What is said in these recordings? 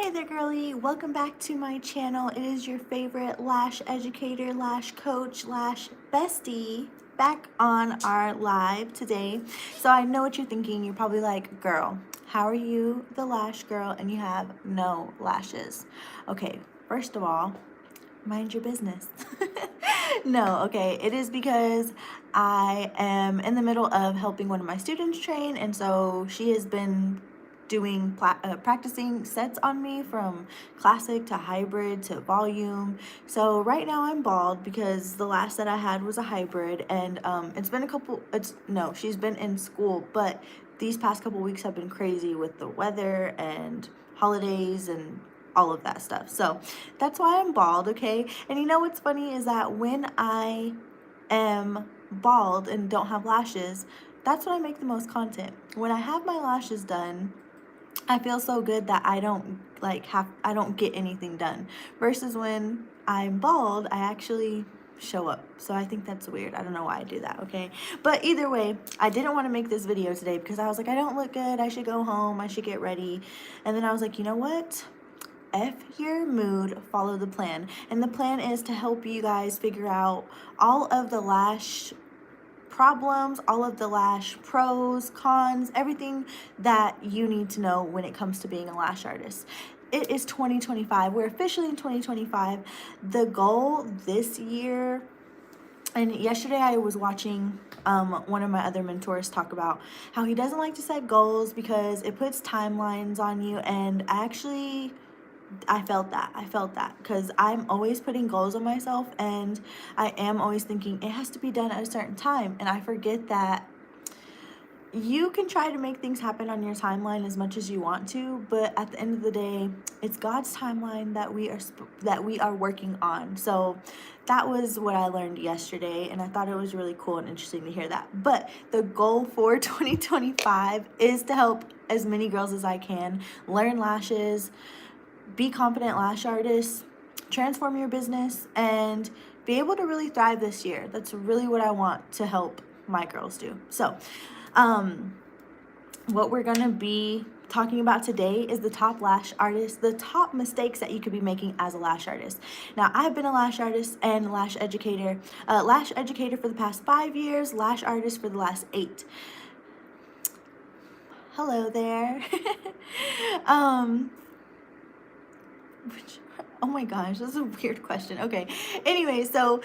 Hey there, girly. Welcome back to my channel. It is your favorite lash educator, lash coach, lash bestie back on our live today. So I know what you're thinking. You're probably like, girl, how are you the lash girl and you have no lashes? Okay, first of all, mind your business. No, okay, it is because I am in the middle of helping one of my students train, and so she has been doing practicing sets on me from classic to hybrid to volume. So right now I'm bald because the last set I had was a hybrid, and it's been a couple, she's been in school, but these past couple weeks have been crazy with the weather and holidays and all of that stuff. So that's why I'm bald, okay? And you know what's funny is that when I am bald and don't have lashes, that's when I make the most content. When I have my lashes done, I feel so good that I don't get anything done. Versus when I'm bald, I actually show up. So I think that's weird. I don't know why I do that, okay? But either way, I didn't want to make this video today because I was like, I don't look good. I should go home. I should get ready. And then I was like, you know what? F your mood, follow the plan. And the plan is to help you guys figure out all of the lash problems, all of the lash pros, cons, everything that you need to know when it comes to being a lash artist. It is 2025. We're officially in 2025. The goal this year, and yesterday I was watching one of my other mentors talk about how he doesn't like to set goals because it puts timelines on you, and I felt that because I'm always putting goals on myself, and I am always thinking it has to be done at a certain time, and I forget that you can try to make things happen on your timeline as much as you want to, but at the end of the day, it's God's timeline that we are working on. So that was what I learned yesterday, and I thought it was really cool and interesting to hear that. But the goal for 2025 is to help as many girls as I can learn lashes, be confident lash artists, transform your business, and be able to really thrive this year. That's really what I want to help my girls do. So, what we're gonna be talking about today is the top lash artists, the top mistakes that you could be making as a lash artist. Now, I've been a lash artist and lash educator for the past 5 years, lash artist for the last 8. Hello there. Oh my gosh, this is a weird question. Okay. Anyway, so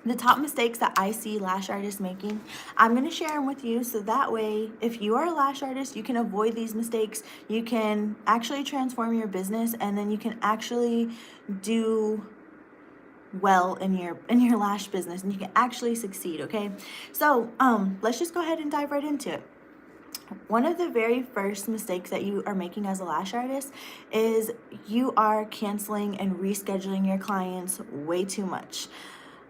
the top mistakes that I see lash artists making, I'm going to share them with you so that way if you are a lash artist, you can avoid these mistakes. You can actually transform your business, and then you can actually do well in your lash business, and you can actually succeed, okay? So, let's just go ahead and dive right into it. One of the very first mistakes that you are making as a lash artist is you are canceling and rescheduling your clients way too much.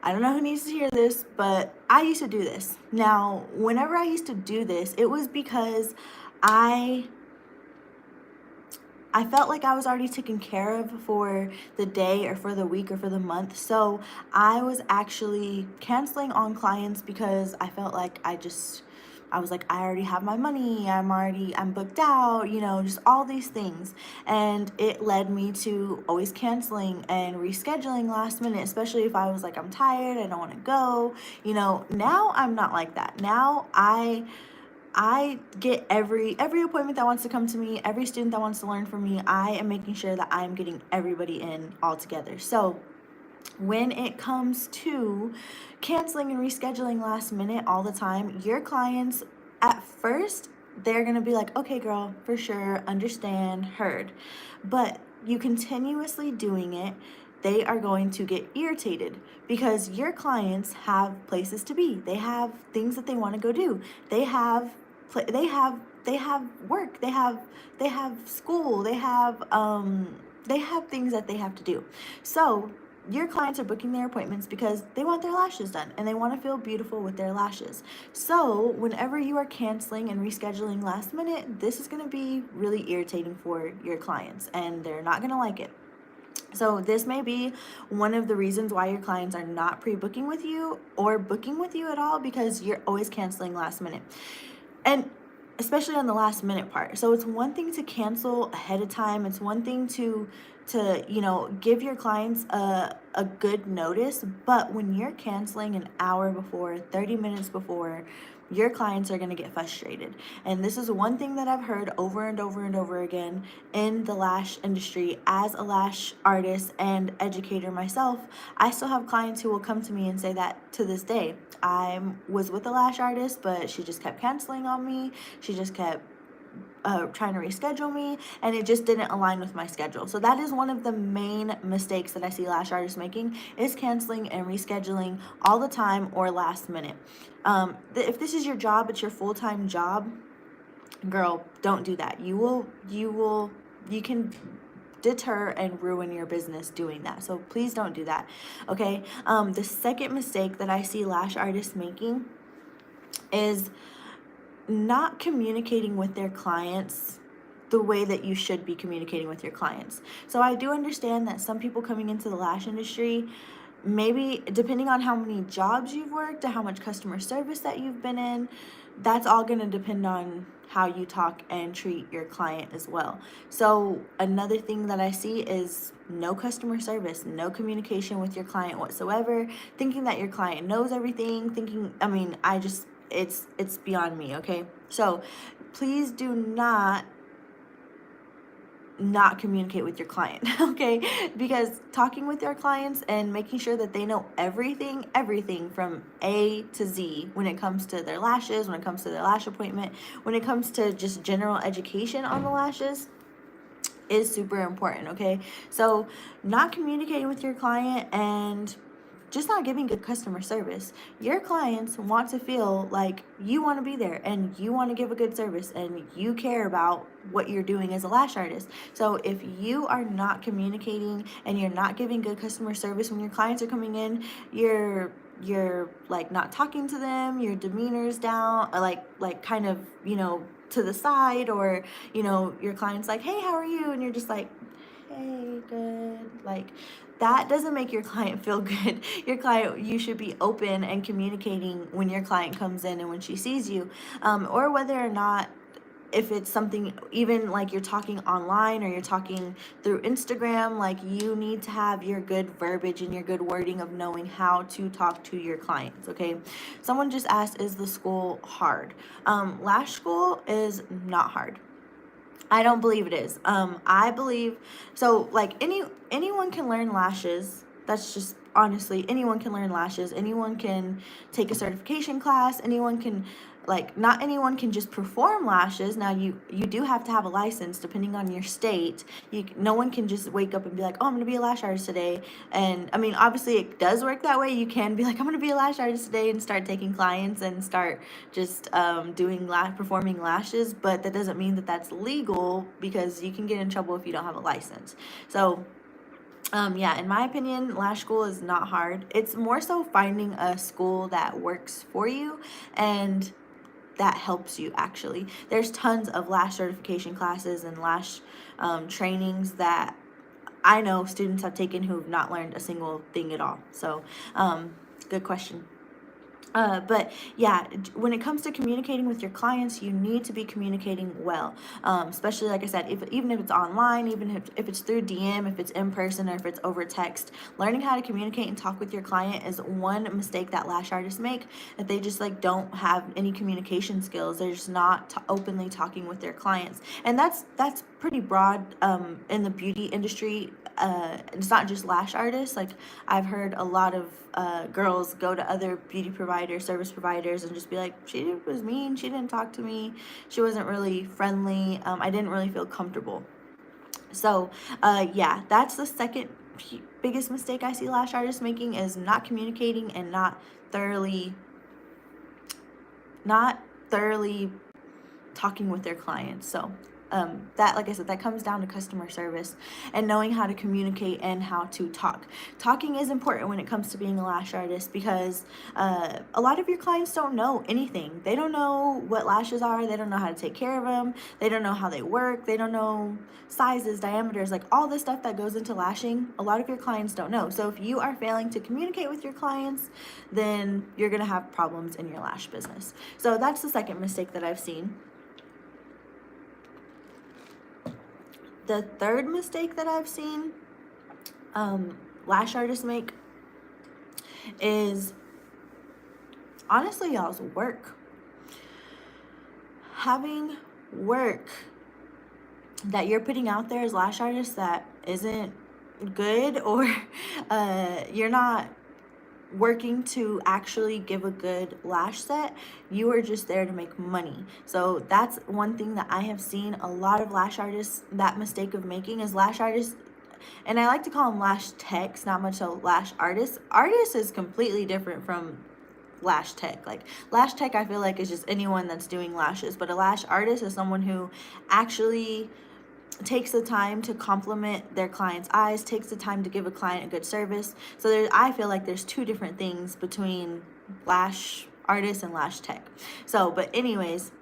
I don't know who needs to hear this, but I used to do this. Now, whenever I used to do this, it was because I felt like I was already taken care of for the day or for the week or for the month. So I was actually canceling on clients because I felt like I was like, I already have my money, I'm booked out, just all these things. And it led me to always canceling and rescheduling last minute, especially if I was like, I'm tired, I don't want to go. Now I'm not like that. Now I get every appointment that wants to come to me, every student that wants to learn from me. I am making sure that I'm getting everybody in all together. So when it comes to canceling and rescheduling last minute all the time, your clients at first, they're going to be like, okay, girl, for sure, understand, heard. But you continuously doing it, they are going to get irritated because your clients have places to be. They have things that they want to go do. They have work, they have school, they have things that they have to do. So your clients are booking their appointments because they want their lashes done and they want to feel beautiful with their lashes. So whenever you are canceling and rescheduling last minute, this is going to be really irritating for your clients, and they're not going to like it. So this may be one of the reasons why your clients are not pre-booking with you or booking with you at all, because you're always canceling last minute. And especially on the last minute part. So it's one thing to cancel ahead of time. It's one thing to give your clients a good notice, but when you're canceling an hour before, 30 minutes before, your clients are going to get frustrated. And this is one thing that I've heard over and over and over again in the lash industry. As a lash artist and educator myself, I still have clients who will come to me and say that to this day. I was with a lash artist, but she just kept canceling on me. She just kept trying to reschedule me, and it just didn't align with my schedule. So that is one of the main mistakes that I see lash artists making, is canceling and rescheduling all the time or last minute. If this is your job, it's your full-time job, girl, don't do that. You can deter and ruin your business doing that. So please don't do that. Okay. The second mistake that I see lash artists making is not communicating with their clients the way that you should be communicating with your clients. So I do understand that some people coming into the lash industry, maybe depending on how many jobs you've worked or how much customer service that you've been in, that's all going to depend on how you talk and treat your client as well. So another thing that I see is no customer service, no communication with your client whatsoever, thinking that your client knows everything, it's beyond me. Okay, so please do not communicate with your client. Okay, because talking with your clients and making sure that they know everything from A to Z when it comes to their lashes, when it comes to their lash appointment, when it comes to just general education on the lashes, is super important. Okay, so not communicating with your client and just not giving good customer service. Your clients want to feel like you want to be there and you want to give a good service and you care about what you're doing as a lash artist. So if you are not communicating and you're not giving good customer service when your clients are coming in, you're like not talking to them, your demeanor's down, or like kind of, to the side, or your client's like, hey, how are you? And you're just like, hey, good. Like, that doesn't make your client feel good. You should be open and communicating when your client comes in and when she sees you, or whether or not, if it's something, even like you're talking online or you're talking through Instagram, like you need to have your good verbiage and your good wording of knowing how to talk to your clients. Okay, someone just asked, is the school hard? Lash school is not hard. I don't believe it is. I believe, so like anyone can learn lashes. That's just, honestly, anyone can learn lashes. Anyone can take a certification class. Anyone can, not anyone can just perform lashes. Now you do have to have a license depending on your state. No one can just wake up and be like, oh, I'm gonna be a lash artist today. And I mean, obviously it does work that way. You can be like, I'm gonna be a lash artist today and start taking clients and start just performing lashes, but that doesn't mean that that's legal, because you can get in trouble if you don't have a license. So in my opinion, lash school is not hard. It's more so finding a school that works for you and that helps you. Actually, there's tons of lash certification classes and lash trainings that I know students have taken who have not learned a single thing at all. So good question. But yeah, when it comes to communicating with your clients, you need to be communicating well, especially, like I said, even if it's online, even if it's through DM, if it's in person, or if it's over text. Learning how to communicate and talk with your client is one mistake that lash artists make, that they just don't have any communication skills. They're just not openly talking with their clients, and that's pretty broad in the beauty industry. It's not just lash artists. Like, I've heard a lot of girls go to other beauty providers, service providers, and just be like, she was mean, she didn't talk to me, she wasn't really friendly, I didn't really feel comfortable. So that's the second biggest mistake I see lash artists making, is not communicating and not thoroughly talking with their clients. So that, like I said, that comes down to customer service and knowing how to communicate and how to talk. Talking is important when it comes to being a lash artist, because a lot of your clients don't know anything. They don't know what lashes are. They don't know how to take care of them. They don't know how they work. They don't know sizes, diameters, like all the stuff that goes into lashing. A lot of your clients don't know. So if you are failing to communicate with your clients, then you're going to have problems in your lash business. So that's the second mistake that I've seen. The third mistake that I've seen lash artists make is honestly y'all's work. Having work that you're putting out there as lash artists that isn't good, or you're not working to actually give a good lash set, you are just there to make money. So that's one thing that I have seen a lot of lash artists, that mistake of making, is lash artists, and I like to call them lash techs, not much so lash artists. Artist is completely different from lash tech. Like lash tech, I feel like, is just anyone that's doing lashes, but a lash artist is someone who actually takes the time to compliment their client's eyes, takes the time to give a client a good service. So I feel like there's two different things between lash artist and lash tech. So, but anyways,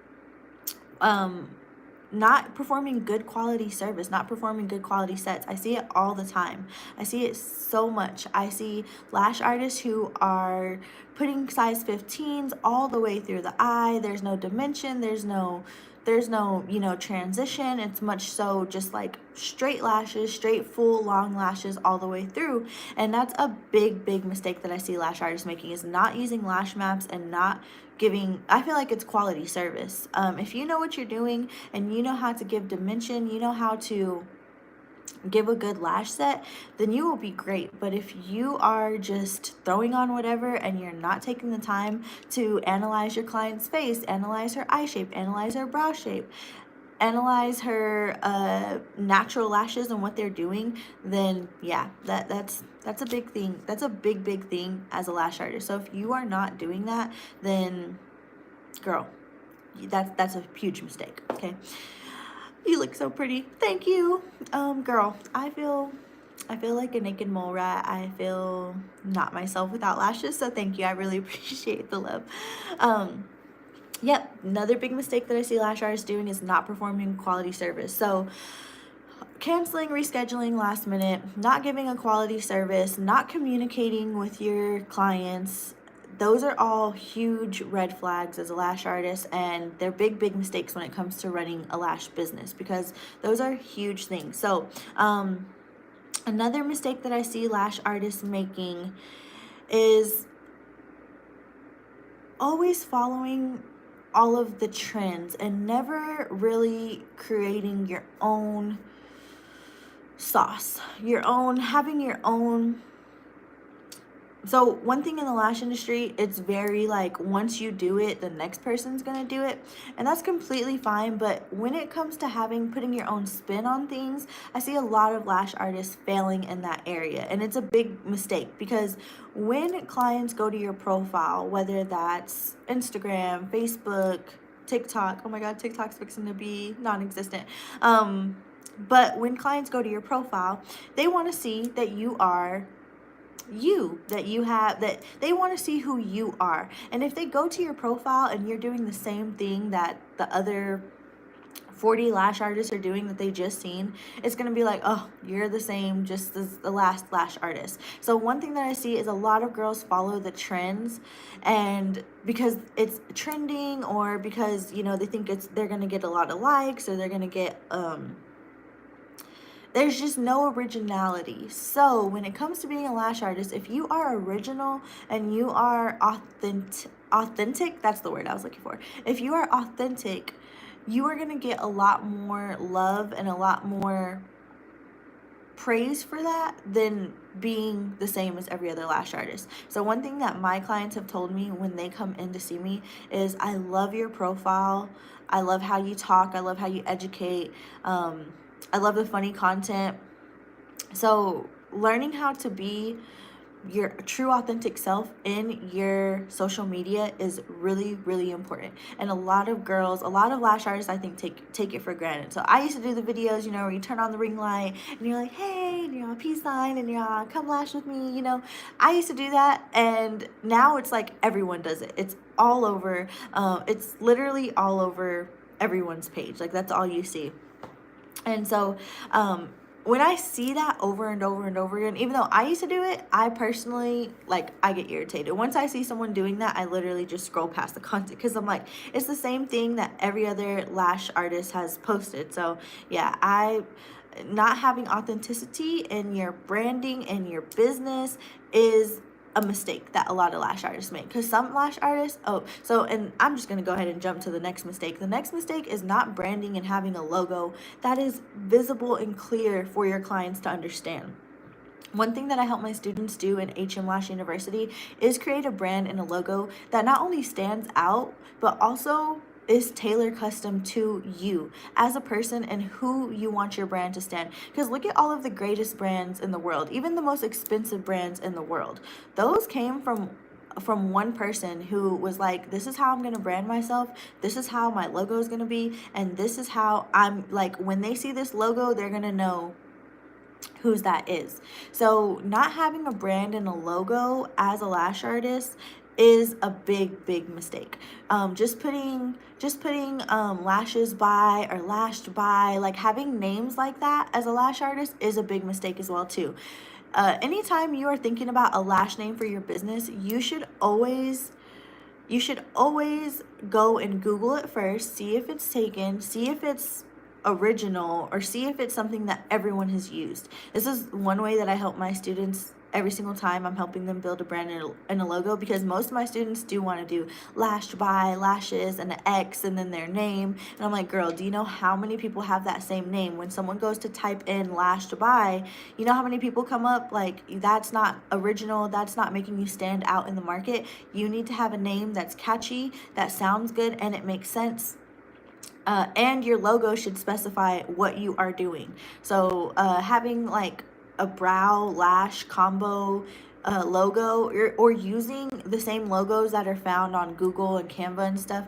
not performing good quality service, not performing good quality sets. I see it all the time. I see it so much. I see lash artists who are putting size 15s all the way through the eye. There's no dimension. There's no, transition. It's much so just like straight lashes, straight full long lashes all the way through. And that's a big mistake that I see lash artists making, is not using lash maps and not giving, I feel like it's quality service. If you know what you're doing and you know how to give dimension, you know how to give a good lash set, then you will be great. But if you are just throwing on whatever and you're not taking the time to analyze your client's face, analyze her eye shape, analyze her brow shape, analyze her natural lashes and what they're doing, then yeah, that's a big thing. That's a big thing as a lash artist. So if you are not doing that, then girl, that's a huge mistake. Okay, you look so pretty. Thank you. Girl, I feel like a naked mole rat. I feel not myself without lashes, so thank you. I really appreciate the love. Yep, another big mistake that I see lash artists doing is not performing quality service. So canceling, rescheduling last minute, not giving a quality service, not communicating with your clients. Those are all huge red flags as a lash artist, and they're big mistakes when it comes to running a lash business, because those are huge things. So another mistake that I see lash artists making is always following all of the trends and never really creating your own sauce, having your own. So one thing in the lash industry, it's very like, once you do it, the next person's gonna do it, and that's completely fine. But when it comes to putting your own spin on things, I see a lot of lash artists failing in that area, and it's a big mistake, because when clients go to your profile, whether that's Instagram, Facebook, TikTok, oh my god, TikTok's fixing to be non-existent, but when clients go to your profile, they want to see that you are that they want to see who you are. And if they go to your profile and you're doing the same thing that the other 40 lash artists are doing that they just seen, it's going to be like, oh, you're the same just as the last lash artist. So one thing that I see is a lot of girls follow the trends, and because it's trending, or because they think they're going to get a lot of likes, or they're going to get there's just no originality. So when it comes to being a lash artist, if you are original and you are authentic, that's the word I was looking for. If you are authentic, you are going to get a lot more love and a lot more praise for that than being the same as every other lash artist. So one thing that my clients have told me when they come in to see me is, I love your profile. I love how you talk. I love how you educate. I love the funny content. So learning how to be your true authentic self in your social media is really important. And a lot of lash artists, I think, take it for granted. So I used to do the videos, where you turn on the ring light and you're like, hey, and you're on peace sign, and you're on come lash with me. I used to do that, and now it's like everyone does it. It's all over. It's literally all over everyone's page. Like, that's all you see. And so when I see that over and over again, even though I used to do it, I personally, I get irritated. Once I see someone doing that, I literally just scroll past the content, because I'm like, it's the same thing that every other lash artist has posted. So yeah, not having authenticity in your branding and your business is a mistake that a lot of lash artists make. Because some lash artists, and I'm just going to go ahead and jump to the next mistake. The next mistake is not branding and having a logo that is visible and clear for your clients to understand. One thing that I help my students do in HM Lash University is create a brand and a logo that not only stands out, but also is tailor custom to you as a person and who you want your brand to stand. Because look at all of the greatest brands in the world, even the most expensive brands in the world. Those came from one person who was like, this is how I'm going to brand myself, this is how my logo is going to be, and this is how I'm like, when they see this logo, they're going to know whose that is. So not having a brand and a logo as a lash artist is a big mistake. Just putting lashes by or lashed by, like having names like that as a lash artist is a big mistake as well too. Anytime you are thinking about a lash name for your business, you should always go and Google it first, see if it's taken, see if it's original, or see if it's something that everyone has used. This is one way that I help my students every single time I'm helping them build a brand and a logo, because most of my students do want to do lashed by, lashes, and an X, and then their name. And I'm like, girl, do you know how many people have that same name? When someone goes to type in lashed by, you know how many people come up? Like, that's not original, that's not making you stand out in the market. You need to have a name that's catchy, that sounds good, and it makes sense. And your logo should specify what you are doing. So having like a brow lash combo logo, or using the same logos that are found on Google and Canva and stuff,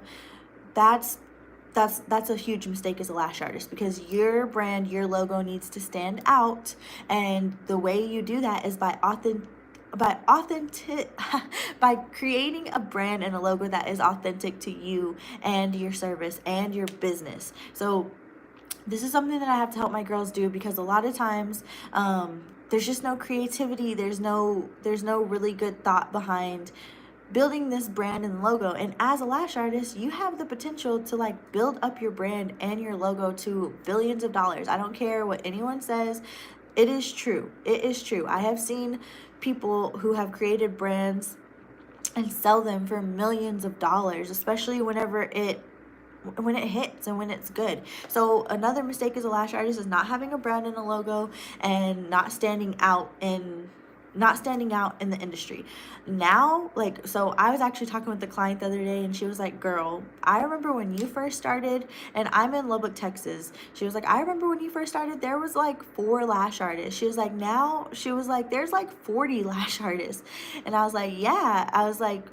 that's a huge mistake as a lash artist, because your brand, your logo needs to stand out, and the way you do that is by creating a brand and a logo that is authentic to you and your service and your business. So this is something that I have to help my girls do, because a lot of times there's just no creativity, there's no really good thought behind building this brand and logo. And as a lash artist, you have the potential to like build up your brand and your logo to billions of dollars. I don't care what anyone says. It is true. It is true. I have seen people who have created brands and sell them for millions of dollars, especially when it hits and when it's good. So another mistake as a lash artist is not having a brand and a logo, and not standing out in the industry. Now, like, so I was actually talking with the client the other day, and she was like, girl, I remember when you first started, and I'm in Lubbock, Texas. She was like, I remember when you first started, there was like 4 lash artists. She was like, now, she was like, there's like 40 lash artists. And I was like, yeah. I was like,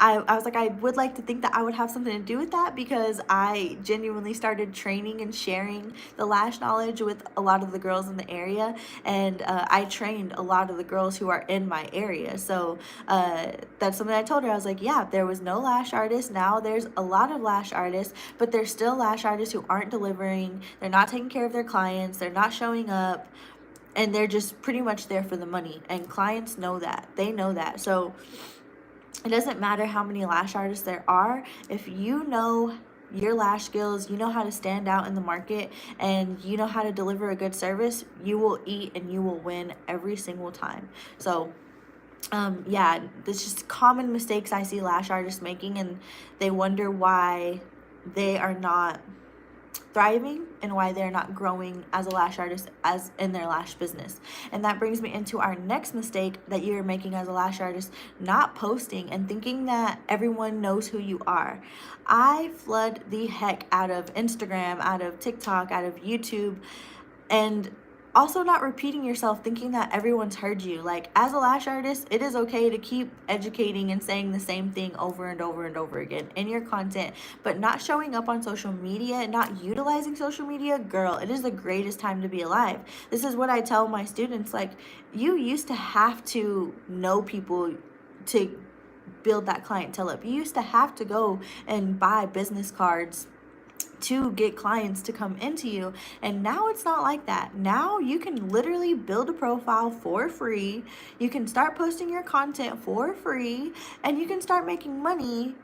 I was like, I would like to think that I would have something to do with that, because I genuinely started training and sharing the lash knowledge with a lot of the girls in the area, and I trained a lot of the girls who are in my area. So that's something I told her. I was like, yeah, there was no lash artists. Now there's a lot of lash artists, but there's still lash artists who aren't delivering. They're not taking care of their clients. They're not showing up, and they're just pretty much there for the money. And clients know that. They know that. So it doesn't matter how many lash artists there are. If you know your lash skills, you know how to stand out in the market, and you know how to deliver a good service, you will eat and you will win every single time. So yeah, there's just common mistakes I see lash artists making, and they wonder why they are not thriving and why they're not growing as a lash artist as in their lash business. And that brings me into our next mistake that you're making as a lash artist: not posting and thinking that everyone knows who you are. I flood the heck out of Instagram, out of TikTok, out of YouTube, and also not repeating yourself, thinking that everyone's heard you. Like, as a lash artist, it is okay to keep educating and saying the same thing over and over and over again in your content, but not showing up on social media, not utilizing social media. Girl, it is the greatest time to be alive. This is what I tell my students. Like, you used to have to know people to build that clientele up. You used to have to go and buy business cards to get clients to come into you, and now it's not like that. Now you can literally build a profile for free, you can start posting your content for free, and you can start making money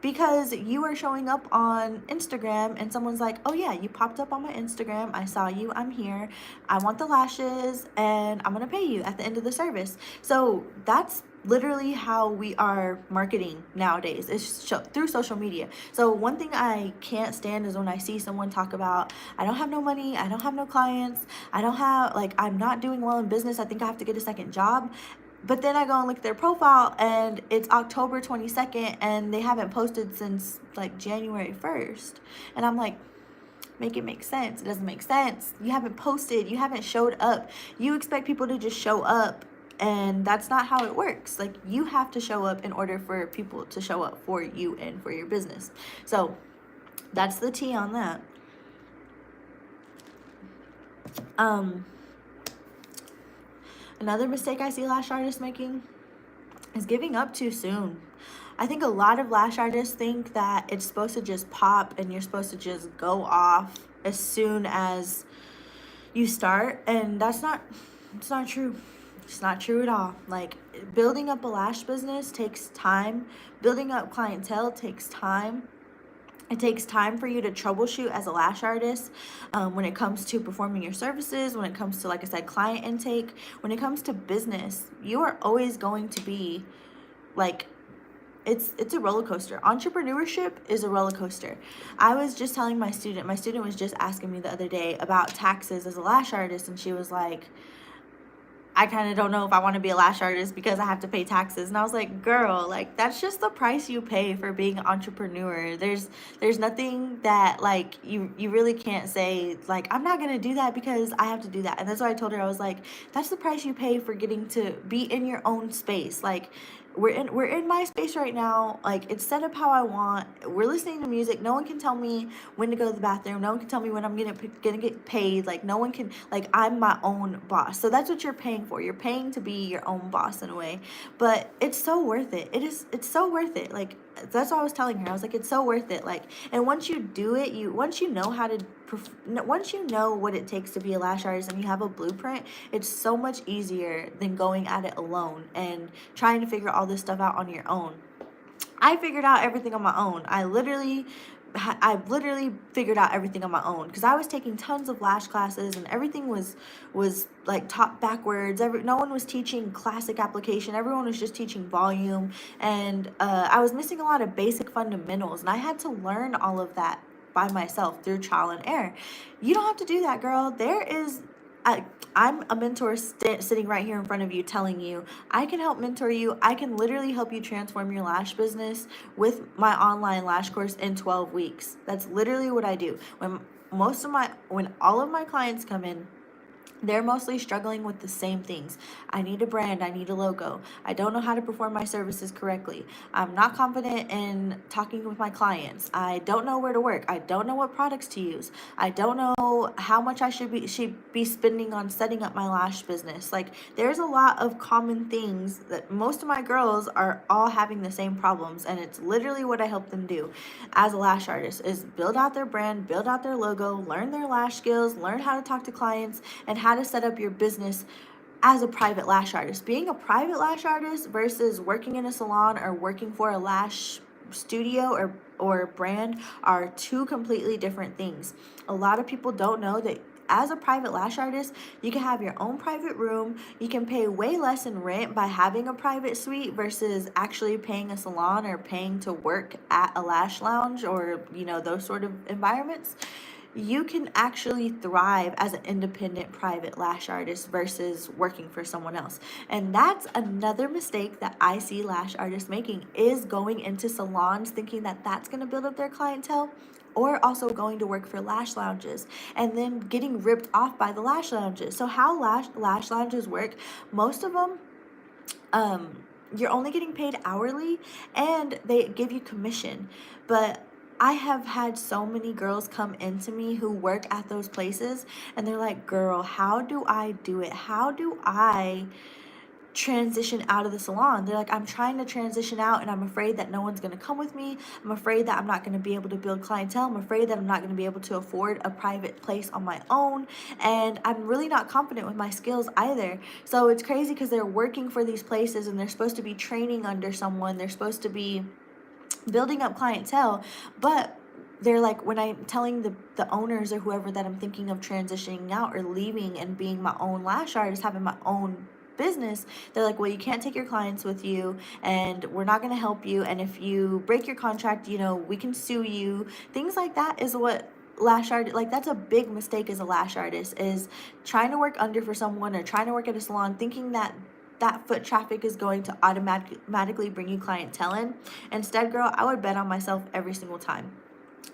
because you are showing up on Instagram and someone's like, oh yeah, you popped up on my Instagram, I saw you, I'm here, I want the lashes, and I'm gonna pay you at the end of the service. So that's literally how we are marketing nowadays, is through social media. So one thing I can't stand is when I see someone talk about, I don't have no money, I don't have no clients, I don't have, like, I'm not doing well in business, I think I have to get a second job. But then I go and look at their profile and it's October 22nd and they haven't posted since like January 1st. And I'm like, make it make sense. It doesn't make sense. You haven't posted, you haven't showed up. You expect people to just show up, and that's not how it works. Like, you have to show up in order for people to show up for you and for your business. So that's the tea on that. Another mistake I see lash artists making is giving up too soon. I think a lot of lash artists think that it's supposed to just pop and you're supposed to just go off as soon as you start, and it's not true. It's not true at all. Like, building up a lash business takes time. Building up clientele takes time. It takes time for you to troubleshoot as a lash artist, when it comes to performing your services, when it comes to, like I said, client intake, when it comes to business. You are always going to be like, it's a roller coaster. Entrepreneurship is a roller coaster. I was just telling my student was just asking me the other day about taxes as a lash artist, and she was like, I kind of don't know if I want to be a lash artist because I have to pay taxes. And I was like, girl, like, that's just the price you pay for being an entrepreneur. There's nothing that, like, you really can't say, like, I'm not going to do that because I have to do that. And that's why I told her, I was like, that's the price you pay for getting to be in your own space. Like, we're in my space right now. Like, it's set up how I want. We're listening to music. No one can tell me when to go to the bathroom. No one can tell me when I'm gonna get paid. Like, no one can, like, I'm my own boss. So that's what you're paying for. You're paying to be your own boss in a way. But it's so worth it. It's so worth it. Like, that's what I was telling her. I was like, it's so worth it. Like, and once you do it, once you know how to, once you know what it takes to be a lash artist and you have a blueprint, it's so much easier than going at it alone and trying to figure all this stuff out on your own. I figured out everything on my own. I literally figured out everything on my own because I was taking tons of lash classes and everything was like taught backwards. No one was teaching classic application. Everyone was just teaching volume, and I was missing a lot of basic fundamentals, and I had to learn all of that by myself through trial and error. You don't have to do that, girl. I'm a mentor sitting right here in front of you telling you I can help mentor you. I can literally help you transform your lash business with my online lash course in 12 weeks. That's literally what I do. When all of my clients come in, they're mostly struggling with the same things. I need a brand. I need a logo. I don't know how to perform my services correctly. I'm not confident in talking with my clients. I don't know where to work. I don't know what products to use. I don't know how much I should be spending on setting up my lash business. Like, there's a lot of common things that most of my girls are all having the same problems, and it's literally what I help them do as a lash artist is build out their brand, build out their logo, learn their lash skills, learn how to talk to clients, and how to set up your business as a private lash artist. Being a private lash artist versus working in a salon or working for a lash studio or brand are two completely different things. A lot of people don't know that as a private lash artist, you can have your own private room. You can pay way less in rent by having a private suite versus actually paying a salon or paying to work at a lash lounge or, those sort of environments. You can actually thrive as an independent private lash artist versus working for someone else. And that's another mistake that I see lash artists making, is going into salons thinking that that's going to build up their clientele, or also going to work for lash lounges and then getting ripped off by the lash lounges. So how lash lounges work, most of them, you're only getting paid hourly and they give you commission. But I have had so many girls come into me who work at those places and they're like, girl, how do I do it? How do I transition out of the salon? They're like, I'm trying to transition out and I'm afraid that no one's going to come with me. I'm afraid that I'm not going to be able to build clientele. I'm afraid that I'm not going to be able to afford a private place on my own. And I'm really not confident with my skills either. So it's crazy because they're working for these places and they're supposed to be training under someone. They're supposed to be building up clientele. But they're like, when I'm telling the owners or whoever that I'm thinking of transitioning out or leaving and being my own lash artist, having my own business, they're like, well, you can't take your clients with you, and we're not going to help you, and if you break your contract, you know, we can sue you. Things like that is what lash art, like, that's a big mistake as a lash artist, is trying to work under for someone or trying to work at a salon thinking that that foot traffic is going to automatically bring you clientele in. Instead, girl, I would bet on myself every single time.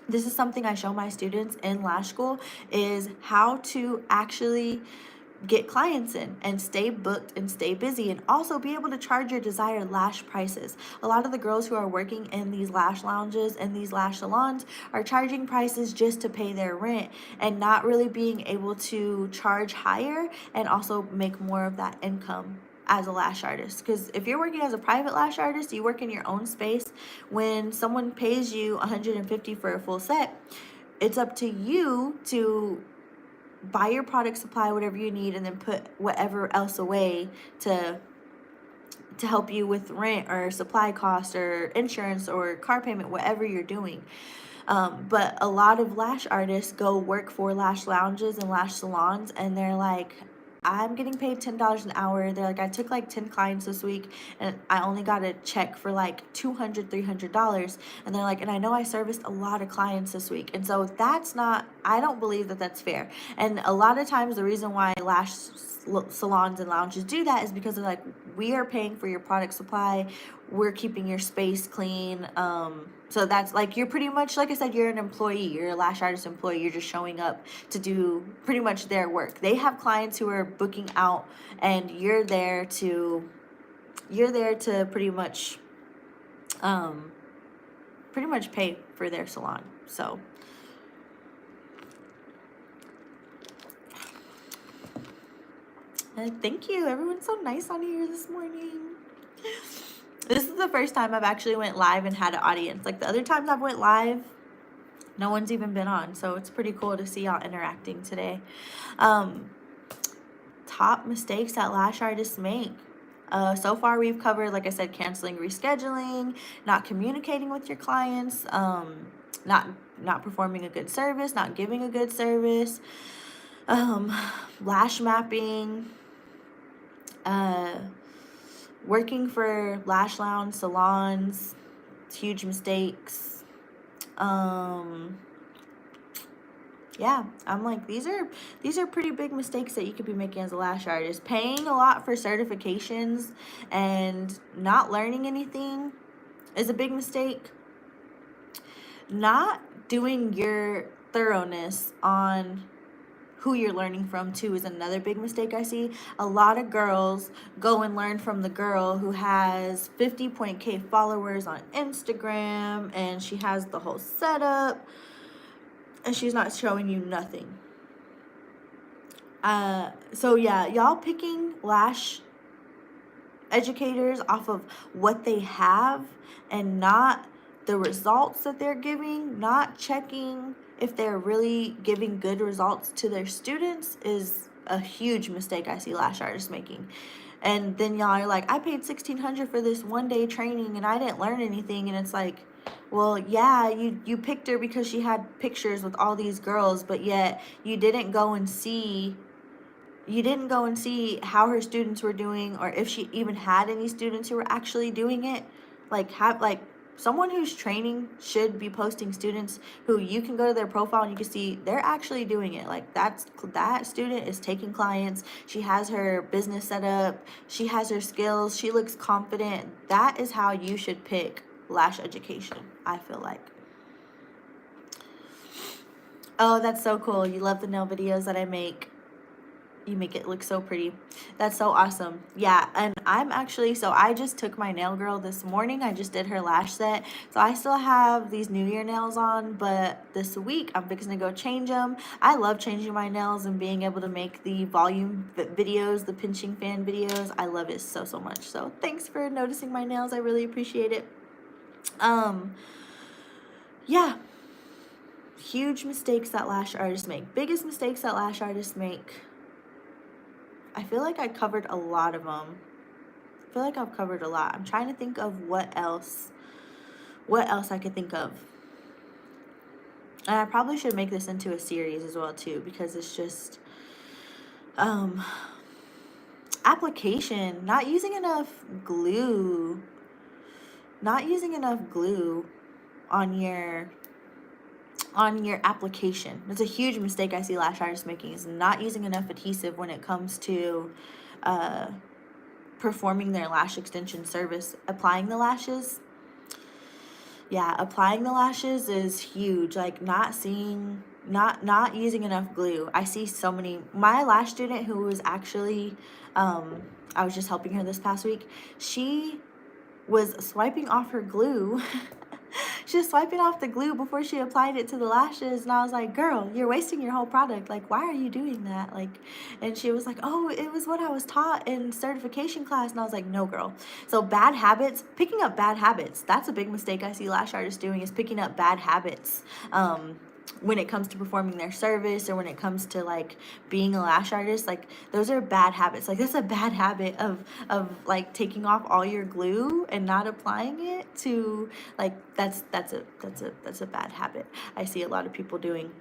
This is something I show my students in lash school, is how to actually get clients in and stay booked and stay busy, and also be able to charge your desired lash prices. A lot of the girls who are working in these lash lounges and these lash salons are charging prices just to pay their rent and not really being able to charge higher and also make more of that income as a lash artist. Because if you're working as a private lash artist, you work in your own space. When someone pays you $150 for a full set, it's up to you to buy your product supply, whatever you need, and then put whatever else away to help you with rent or supply costs or insurance or car payment, whatever you're doing. But a lot of lash artists go work for lash lounges and lash salons, and they're like, I'm getting paid $10 an hour. They're like, I took like 10 clients this week and I only got a check for like $200, $300. And they're like, and I know I serviced a lot of clients this week. And so that's not, I don't believe that that's fair. And a lot of times the reason why lash salons and lounges do that is because they're like, we are paying for your product supply, we're keeping your space clean. So that's like, you're pretty much, like I said, you're an employee, you're a lash artist employee, you're just showing up to do pretty much their work. They have clients who are booking out, and you're there to pretty much pay for their salon. So thank you, everyone's so nice on here this morning. This is the first time I've actually went live and had an audience. Like, the other times I've went live, no one's even been on. So it's pretty cool to see y'all interacting today. Top mistakes that lash artists make. So far we've covered, like I said, canceling rescheduling, not communicating with your clients, not performing a good service, not giving a good service, lash mapping, working for lash lounge salons, huge mistakes. Yeah, I'm like, these are pretty big mistakes that you could be making as a lash artist. Paying a lot for certifications and not learning anything is a big mistake. Not doing your thoroughness on who you're learning from too is another big mistake I see. A lot of girls go and learn from the girl who has 50.k followers on Instagram, and she has the whole setup, and she's not showing you nothing. So yeah, y'all picking lash educators off of what they have and not the results that they're giving, not checking if they're really giving good results to their students, is a huge mistake I see lash artists making. And then y'all are like, I paid $1,600 for this one day training and I didn't learn anything. And it's like, well, yeah, you picked her because she had pictures with all these girls, but yet you didn't go and see how her students were doing, or if she even had any students who were actually doing it. Like, someone who's training should be posting students who you can go to their profile and you can see they're actually doing it. Like, that student is taking clients. She has her business set up. She has her skills. She looks confident. That is how you should pick lash education, I feel like. Oh, that's so cool. You love the nail videos that I make. You make it look so pretty. That's so awesome. Yeah, and I'm actually, so I just took my nail girl this morning. I just did her lash set. So I still have these New Year nails on, but this week I'm fixing to go change them. I love changing my nails and being able to make the volume videos, the pinching fan videos. I love it so, so much. So thanks for noticing my nails. I really appreciate it. Yeah. Huge mistakes that lash artists make. Biggest mistakes that lash artists make. I feel like I covered a lot of them. I feel like I've covered a lot. I'm trying to think of what else what else I could think of. And I probably should make this into a series as well too, because it's just application, not using enough glue on your application. That's a huge mistake I see lash artists making, is not using enough adhesive when it comes to performing their lash extension service. Applying the lashes is huge. Like not using enough glue. I see so many. My lash student, who was actually I was just helping her this past week, she was swiping off her glue. She was swiping off the glue before she applied it to the lashes, and I was like, girl, you're wasting your whole product. Like, why are you doing that? Like, and she was like, oh, it was what I was taught in certification class. And I was like, no, girl. So bad habits, picking up bad habits, that's a big mistake I see lash artists doing, is picking up bad habits. When it comes to performing their service, or when it comes to like being a lash artist, like those are bad habits. Like that's a bad habit of like taking off all your glue and not applying it to, like that's a bad habit I see a lot of people doing.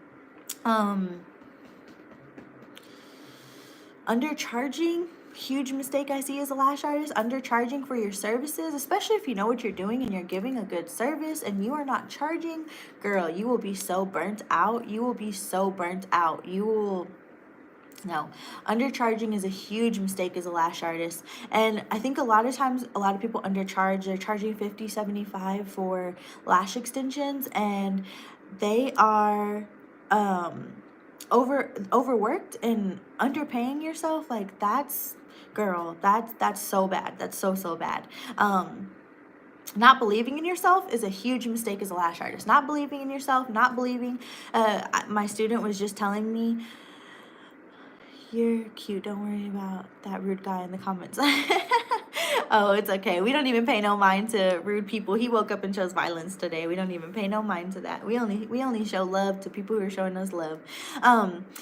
Undercharging, huge mistake I see as a lash artist. Undercharging for your services, especially if you know what you're doing and you're giving a good service and you are not charging, girl, you will be so burnt out. You will be so burnt out. No, undercharging is a huge mistake as a lash artist. And I think a lot of times, a lot of people undercharge. They're charging $50, $75 for lash extensions, and they are overworked and underpaying yourself. Like that's, girl, that's so bad. That's so bad. Not believing in yourself is a huge mistake as a lash artist. Not believing in yourself, not believing. My student was just telling me, you're cute, don't worry about that rude guy in the comments. Oh, it's okay. We don't even pay no mind to rude people. He woke up and chose violence today. We don't even pay no mind to that. We only show love to people who are showing us love.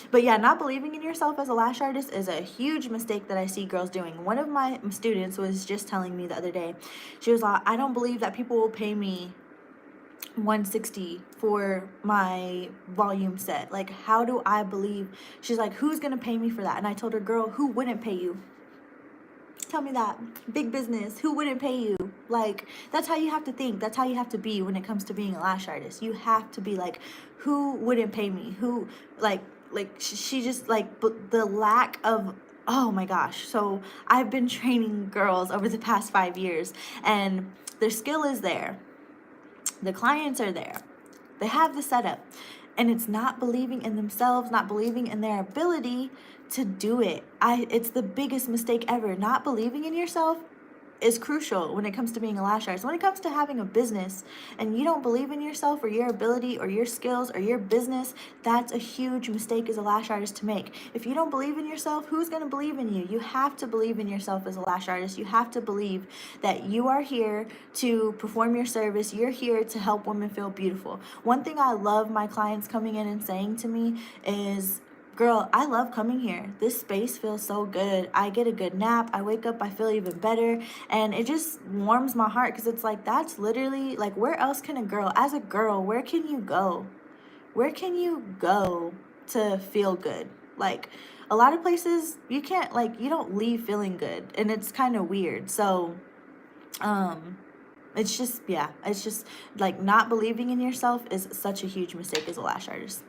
But yeah, not believing in yourself as a lash artist is a huge mistake that I see girls doing. One of my students was just telling me the other day, she was like, I don't believe that people will pay me $160 for my volume set. Like, how do I believe? She's like, who's gonna pay me for that? And I told her, girl, who wouldn't pay you? Tell me that. Big business, who wouldn't pay you? Like, that's how you have to think. That's how you have to be when it comes to being a lash artist. You have to be like, who wouldn't pay me? Who, like she just, like, the lack of, oh my gosh. So I've been training girls over the past 5 years, and their skill is there. The clients are there. They have the setup, and it's not believing in themselves, not believing in their ability to do it. It's the biggest mistake ever. Not believing in yourself is crucial when it comes to being a lash artist. When it comes to having a business and you don't believe in yourself or your ability or your skills or your business, that's a huge mistake as a lash artist to make. If you don't believe in yourself, who's going to believe in you? You have to believe in yourself as a lash artist. You have to believe that you are here to perform your service. You're here to help women feel beautiful. One thing I love my clients coming in and saying to me is, girl, I love coming here. This space feels so good. I get a good nap. I wake up, I feel even better. And it just warms my heart, because it's like, that's literally, like, where else can a girl, as a girl, where can you go? Where can you go to feel good? Like, a lot of places, you can't, like, you don't leave feeling good. And it's kind of weird. So, it's just, yeah, it's just, like, not believing in yourself is such a huge mistake as a lash artist.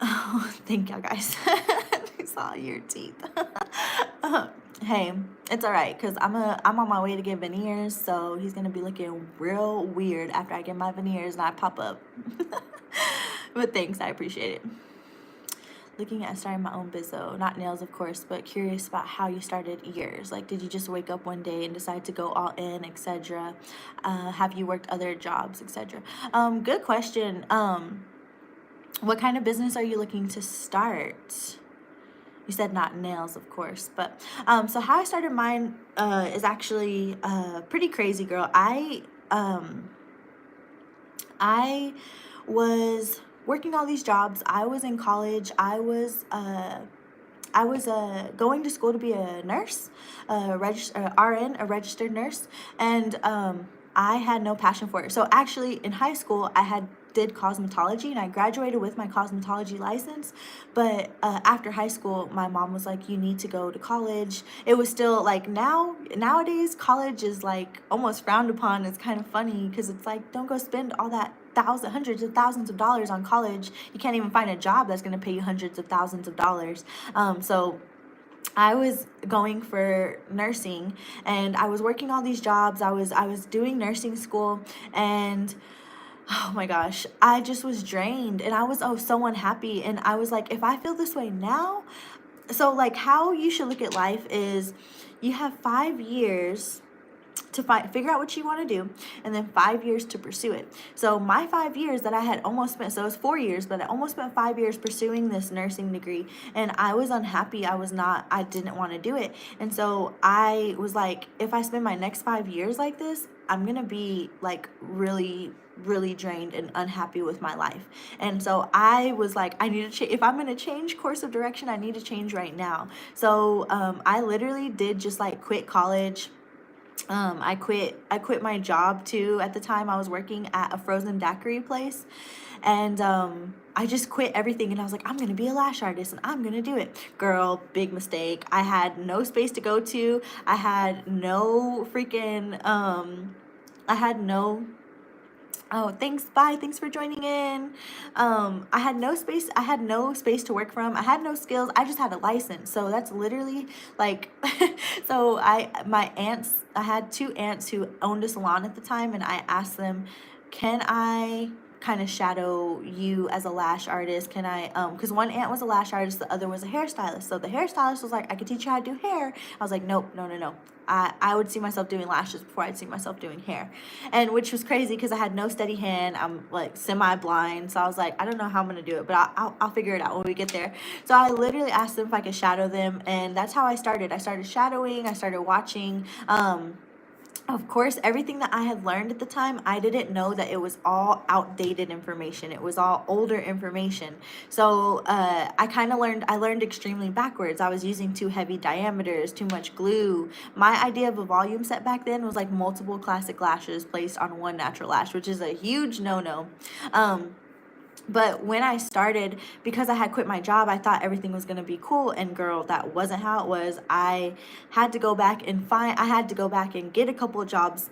Oh, thank y'all guys. I saw your teeth. Hey, it's all right, because I'm on my way to get veneers, so he's going to be looking real weird after I get my veneers and I pop up. But thanks, I appreciate it. Looking at starting my own biz though, not nails of course, but curious about how you started yours. Like, did you just wake up one day and decide to go all in, etc.? Have you worked other jobs, etc.? Good question. What kind of business are you looking to start? You said not nails, of course, but so how I started mine is actually pretty crazy, girl. I was working all these jobs. I was in college. I was going to school to be a nurse, RN, a registered nurse, and I had no passion for it. So actually, in high school, did cosmetology, and I graduated with my cosmetology license. But after high school, my mom was like, "You need to go to college." It was still like nowadays, college is like almost frowned upon. It's kind of funny because it's like, don't go spend all that hundreds of thousands of dollars on college. You can't even find a job that's going to pay you hundreds of thousands of dollars. So I was going for nursing, and I was working all these jobs. I was doing nursing school, and oh my gosh, I just was drained, and I was so unhappy. And I was like, if I feel this way now, so like how you should look at life is you have 5 years to figure out what you want to do, and then 5 years to pursue it. So my 5 years that I had almost spent, so it was 4 years, but I almost spent 5 years pursuing this nursing degree, and I was unhappy. I didn't want to do it. And so I was like, if I spend my next 5 years like this, I'm gonna be like really drained and unhappy with my life. And so I was like, I need to change. If I'm going to change course of direction, I need to change right now. So I literally did just like quit college. I quit my job too. At the time, I was working at a frozen daiquiri place, and I just quit everything, and I was like, I'm gonna be a lash artist, and I'm gonna do it. Girl, big mistake. I had no space to go to. I had no freaking I had no Oh, thanks. Bye. Thanks for joining in. I had no space. I had no space to work from. I had no skills. I just had a license. So that's literally like, so I had two aunts who owned a salon at the time, and I asked them, can I kind of shadow you as a lash artist? Can I, because one aunt was a lash artist, the other was a hairstylist. So the hairstylist was like, I could teach you how to do hair. I was like, nope, no. I would see myself doing lashes before I'd see myself doing hair. And which was crazy because I had no steady hand. I'm like semi-blind. So I was like, I don't know how I'm going to do it, but I'll figure it out when we get there. So I literally asked them if I could shadow them. And that's how I started. I started shadowing. I started watching. Of course, everything that I had learned at the time, I didn't know that it was all outdated information. It was all older information. So I learned extremely backwards. I was using too heavy diameters, too much glue. My idea of a volume set back then was like multiple classic lashes placed on one natural lash, which is a huge no-no. But when I started, because I had quit my job, I thought everything was going to be cool. And girl, that wasn't how it was. I had to go back and get a couple of jobs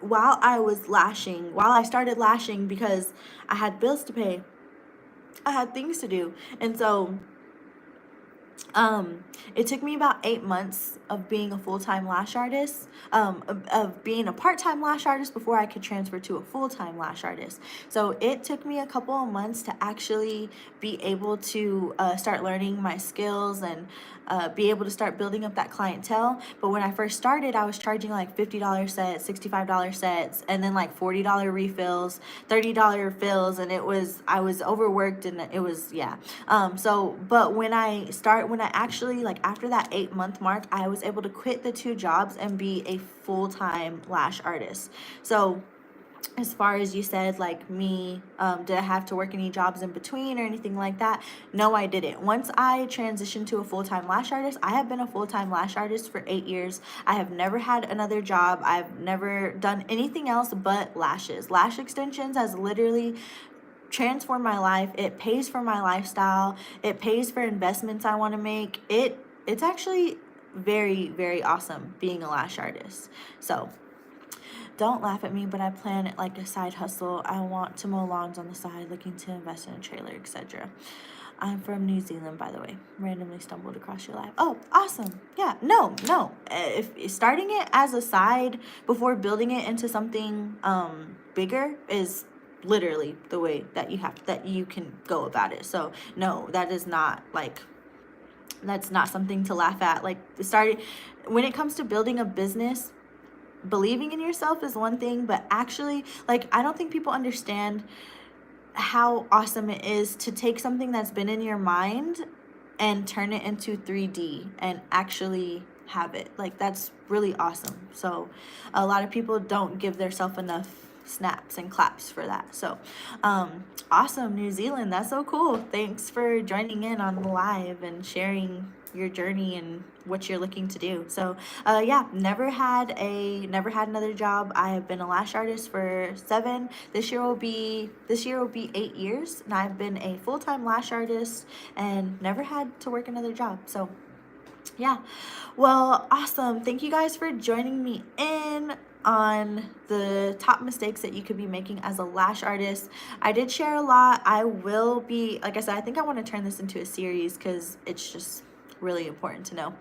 while I started lashing, because I had bills to pay. I had things to do. And so it took me about 8 months of being a full-time lash artist, of being a part-time lash artist before I could transfer to a full-time lash artist. So it took me a couple of months to actually be able to start learning my skills and be able to start building up that clientele. But when I first started, I was charging like $50 sets, $65 sets, and then like $40 refills, $30 fills, and I was overworked, and it was, yeah. But when I actually, like after that 8-month mark, I was able to quit the 2 jobs and be a full-time lash artist. So as far as you said, like me, did I have to work any jobs in between or anything like that? No, I didn't. Once I transitioned to a full-time lash artist, I have been a full-time lash artist for 8 years. I have never had another job. I've never done anything else but lashes. Lash extensions has literally transformed my life. It pays for my lifestyle. It pays for investments I want to make. It's actually very, very awesome being a lash artist. So don't laugh at me, but I plan it like a side hustle. I want to mow lawns on the side, looking to invest in a trailer, etc. I'm from New Zealand, by the way. Randomly stumbled across your life. Oh, awesome. Yeah, no. If starting it as a side before building it into something bigger is literally the way that you can go about it. So no, that's not something to laugh at. Like, when it comes to building a business, believing in yourself is one thing, but actually, like, I don't think people understand how awesome it is to take something that's been in your mind and turn it into 3D and actually have it. Like, that's really awesome. So a lot of people don't give themselves enough snaps and claps for that. So awesome, New Zealand, that's so cool. Thanks for joining in on the live and sharing your journey and what you're looking to do. So yeah, never had another job. I have been a lash artist for 7. This year will be 8 years, and I've been a full-time lash artist and never had to work another job. So yeah, well, awesome. Thank you guys for joining me in on the top mistakes that you could be making as a lash artist. I did share a lot. I will be, like I said, I think I want to turn this into a series because it's just really important to know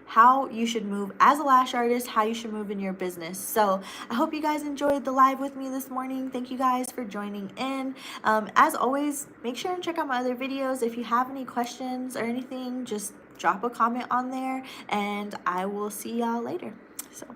how you should move as a lash artist, how you should move in your business. So I hope you guys enjoyed the live with me this morning. Thank you guys for joining in. As always, make sure and check out my other videos. If you have any questions or anything, just drop a comment on there, and I will see y'all later. So